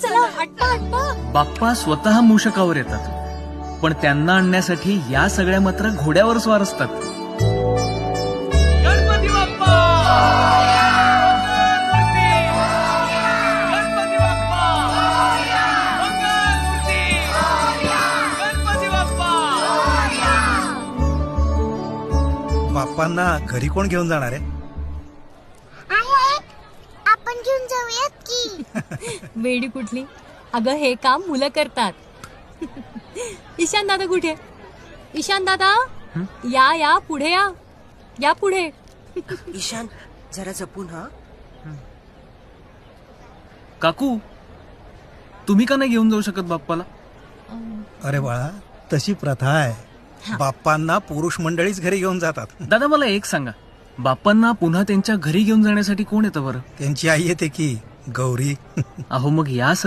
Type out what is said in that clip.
चला हट्टा हट्टा. बाप्पा स्वतः मूषकावर येतात, पण त्यांना आणण्यासाठी या सगळ्या मात्र घोड्यावर स्वार असतात. गणपती बाप्पा! गणपती बाप्पा! गणपती बाप्पा! बाप्पांना घरी कोण घेऊन जाणार आहे? आपण घेऊन जाऊयात की. वेडी कुठली. अगं हे काम मुलं करतात. ईशान दादा कुठे? ईशान दादा या या पुढे या. या पुढे. ईशान जरा जपून. हा काकू, तुम्ही का नाही घेऊन जाऊ शकत बाप्पाला? अरे बाळा, तशी प्रथा आहे. बाप्पांना पुरुष मंडळीच घरी घेऊन जातात. दादा मला एक सांगा, बाप्पांना पुन्हा त्यांच्या घरी घेऊन जाण्यासाठी कोण येतं बरं? त्यांची आई येते की गौरी. अहो मग या